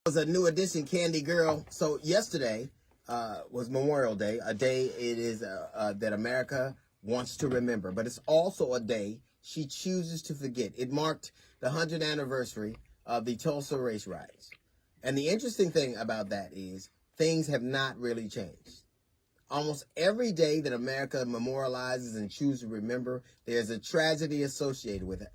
Was a new edition, Candy Girl. So yesterday was Memorial Day, a day it is that America wants to remember, but it's also a day she chooses to forget. It marked the 100th anniversary of the Tulsa race riots. And the interesting thing about that is things have not really changed. Almost every day that America memorializes and chooses to remember, there's a tragedy associated with it.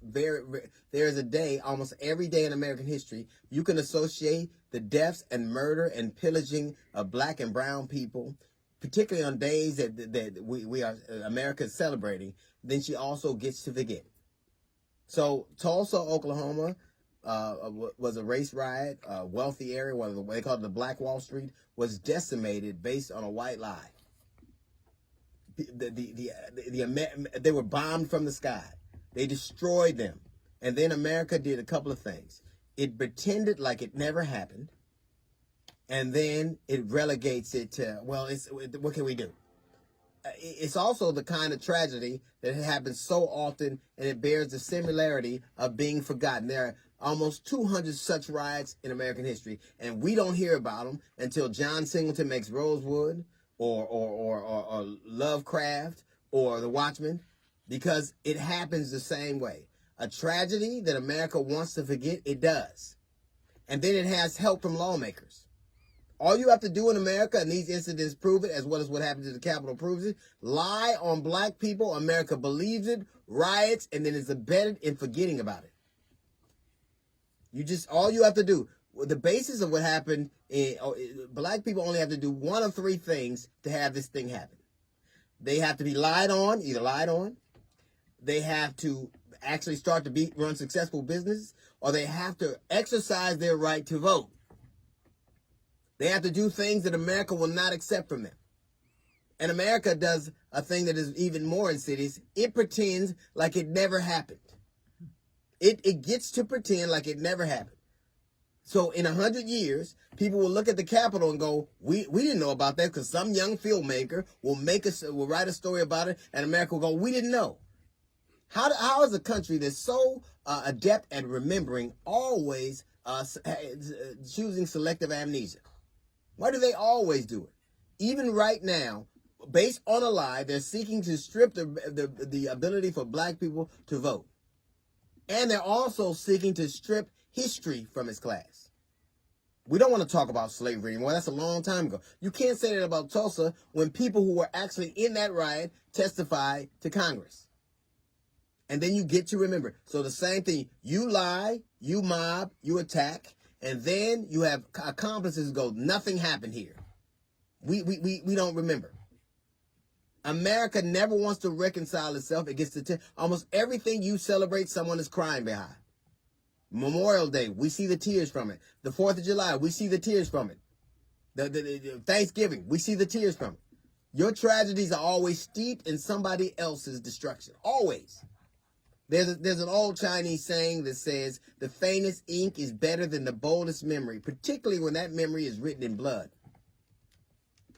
There's a day, almost every day in American history, you can associate the deaths and murder and pillaging of black and brown people, particularly on days that we are America is celebrating. Then she also gets to forget. So Tulsa, Oklahoma, was a race riot. A wealthy area, what they call it the Black Wall Street, was decimated based on a white lie. They were bombed from the sky. They destroyed them. And then America did a couple of things. It pretended like it never happened. And then it relegates it to, well, what can we do? It's also the kind of tragedy that happens so often, and it bears the similarity of being forgotten. There are almost 200 such riots in American history, and we don't hear about them until John Singleton makes Rosewood, or Lovecraft, or The Watchmen, because it happens the same way. A tragedy that America wants to forget, it does. And then it has help from lawmakers. All you have to do in America, and these incidents prove it, as well as what happened to the Capitol proves it, lie on black people, America believes it, riots, and then is embedded in forgetting about it. All you have to do, the basis of what happened, black people only have to do one of three things to have this thing happen. They have to be lied on, they have to actually start to run successful business, or they have to exercise their right to vote. They have to do things that America will not accept from them. And America does a thing that is even more insidious. It pretends like it never happened. It gets to pretend like it never happened. So in 100 years, people will look at the Capitol and go, we didn't know about that, because some young filmmaker will write a story about it, and America will go, we didn't know. How is a country that's so adept at remembering always choosing selective amnesia? Why do they always do it? Even right now, based on a lie, they're seeking to strip the ability for black people to vote. And they're also seeking to strip history from its class. We don't want to talk about slavery anymore. That's a long time ago. You can't say that about Tulsa when people who were actually in that riot testified to Congress. And then you get to remember. So the same thing. You lie, you mob, you attack, and then you have accomplices go, nothing happened here. We don't remember. America never wants to reconcile itself. It gets to almost everything you celebrate, someone is crying behind. Memorial Day, we see the tears from it. The 4th of July, we see the tears from it. The Thanksgiving, we see the tears from it. Your tragedies are always steeped in somebody else's destruction. Always. There's an old Chinese saying that says, the faintest ink is better than the boldest memory, particularly when that memory is written in blood.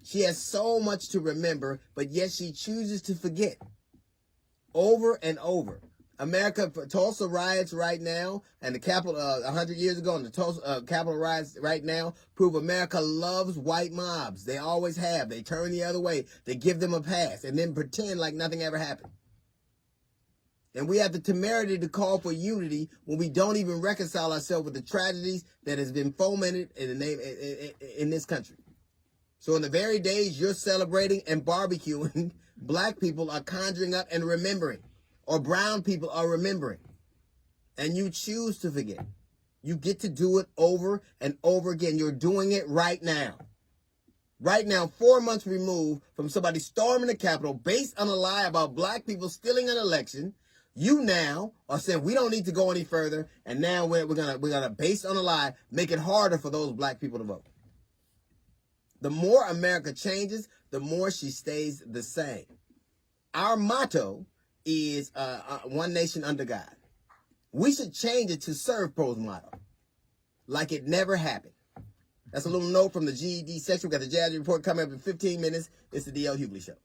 She has so much to remember, but yet she chooses to forget. Over and over. America, Tulsa riots right now, and the Capitol 100 years ago, and the Tulsa Capitol riots right now prove America loves white mobs. They always have. They turn the other way. They give them a pass and then pretend like nothing ever happened. And we have the temerity to call for unity when we don't even reconcile ourselves with the tragedies that has been fomented in this country. So in the very days you're celebrating and barbecuing, black people are conjuring up and remembering, or brown people are remembering, and you choose to forget. You get to do it over and over again. You're doing it right now. Right now, 4 months removed from somebody storming the Capitol based on a lie about black people stealing an election. You now are saying we don't need to go any further, and now we're gonna based on a lie make it harder for those black people to vote. The more America changes, the more she stays the same. Our motto is one nation under God. We should change it to Serve Pro's motto, like it never happened. That's a little note from the GED section. We got the Jazz Report coming up in 15 minutes. It's the D.L. Hughley Show.